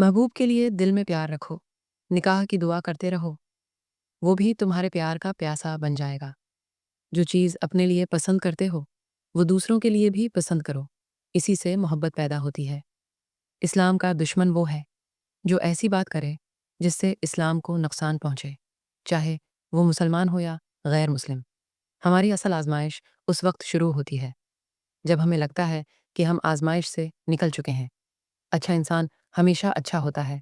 महबूब के लिए दिल में प्यार रखो, निकाह की दुआ करते रहो, वो भी तुम्हारे प्यार का प्यासा बन जाएगा। जो चीज़ अपने लिए पसंद करते हो, वो दूसरों के लिए भी पसंद करो, इसी से मोहब्बत पैदा होती है। इस्लाम का दुश्मन वो है जो ऐसी बात करे जिससे इस्लाम को नुकसान पहुँचे, चाहे वो मुसलमान हो या गैर मुस्लिम। हमारी असल आजमाइश उस वक्त शुरू होती है जब हमें लगता है कि हम आजमाइश से निकल चुके हैं। अच्छा इंसान हमेशा अच्छा होता है,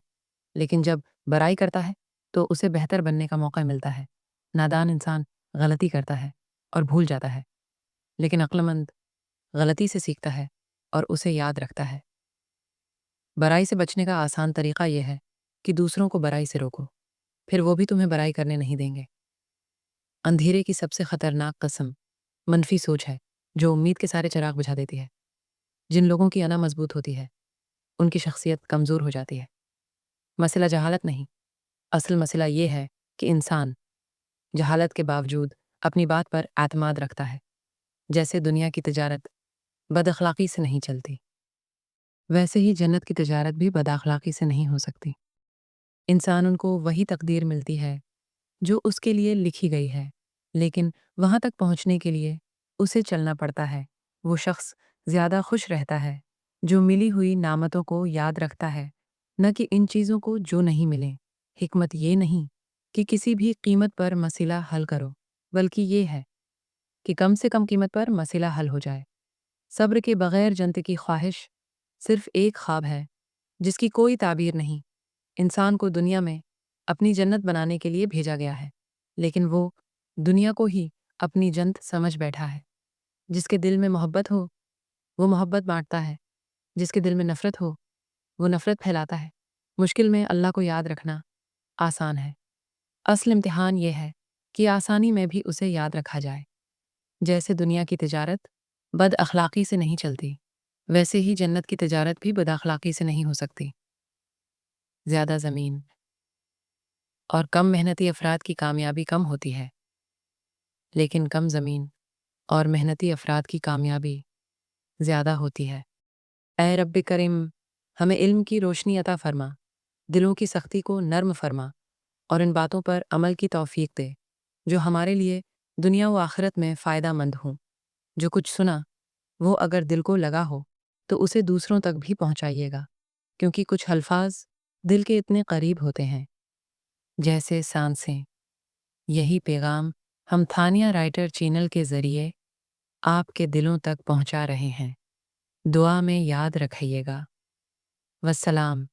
लेकिन जब बुराई करता है तो उसे बेहतर बनने का मौका मिलता है। नादान इंसान गलती करता है और भूल जाता है, लेकिन अक्लमंद गलती से सीखता है और उसे याद रखता है। बुराई से बचने का आसान तरीका यह है कि दूसरों को बुराई से रोको, फिर वो भी तुम्हें बुराई करने नहीं देंगे। अंधेरे की सबसे खतरनाक कसम मनफी सोच है, जो उम्मीद के सारे चिराग बुझा देती है। जिन लोगों की अना मजबूत होती है, उनकी शख्सियत कमज़ोर हो जाती है। मसला जहालत नहीं, असल मसला ये है कि इंसान जहालत के बावजूद अपनी बात पर एतमाद रखता है। जैसे दुनिया की तिजारत बदअखलाक़ी से नहीं चलती, वैसे ही जन्नत की तिजारत भी बदअखलाक़ी से नहीं हो सकती। इंसान उनको वही तकदीर मिलती है जो उसके लिए लिखी गई है, लेकिन वहाँ तक पहुँचने के लिए उसे चलना पड़ता है। वो शख्स ज़्यादा खुश रहता है जो मिली हुई नामतों को याद रखता है, न कि इन चीज़ों को जो नहीं मिले। हिकमत ये नहीं कि किसी भी कीमत पर मसला हल करो, बल्कि ये है कि कम से कम कीमत पर मसला हल हो जाए। सब्र के बगैर जन्नत की ख्वाहिश सिर्फ एक ख्वाब है जिसकी कोई ताबीर नहीं। इंसान को दुनिया में अपनी जन्नत बनाने के लिए भेजा गया है, लेकिन वो दुनिया को ही अपनी जन्नत समझ बैठा है। जिसके दिल में मोहब्बत हो, वो मोहब्बत बांटता है। जिसके दिल में नफ़रत हो, वो नफ़रत फैलाता है। मुश्किल में अल्लाह को याद रखना आसान है। असल इम्तिहान ये है कि आसानी में भी उसे याद रखा जाए। जैसे दुनिया की तिजारत बद अखलाक़ी से नहीं चलती, वैसे ही जन्नत की तिजारत भी बद अखलाक़ी से नहीं हो सकती। ज़्यादा ज़मीन और कम मेहनती अफराद की कामयाबी कम होती है, लेकिन कम ज़मीन और मेहनती अफराद की कामयाबी ज़्यादा होती है। ऐ रब्बे करीम, हमें इल्म की रोशनी अता फ़रमा, दिलों की सख्ती को नर्म फ़रमा और इन बातों पर अमल की तौफ़ीक दे जो हमारे लिए दुनिया व आखिरत में फ़ायदा मंद हों। जो कुछ सुना वो अगर दिल को लगा हो तो उसे दूसरों तक भी पहुँचाइएगा, क्योंकि कुछ अल्फाज दिल के इतने करीब होते हैं जैसे सांसें। यही पैगाम हम थानिया राइटर चैनल के ज़रिए आपके दिलों तक पहुँचा रहे हैं। दुआ में याद रखिएगा। वस्सलाम।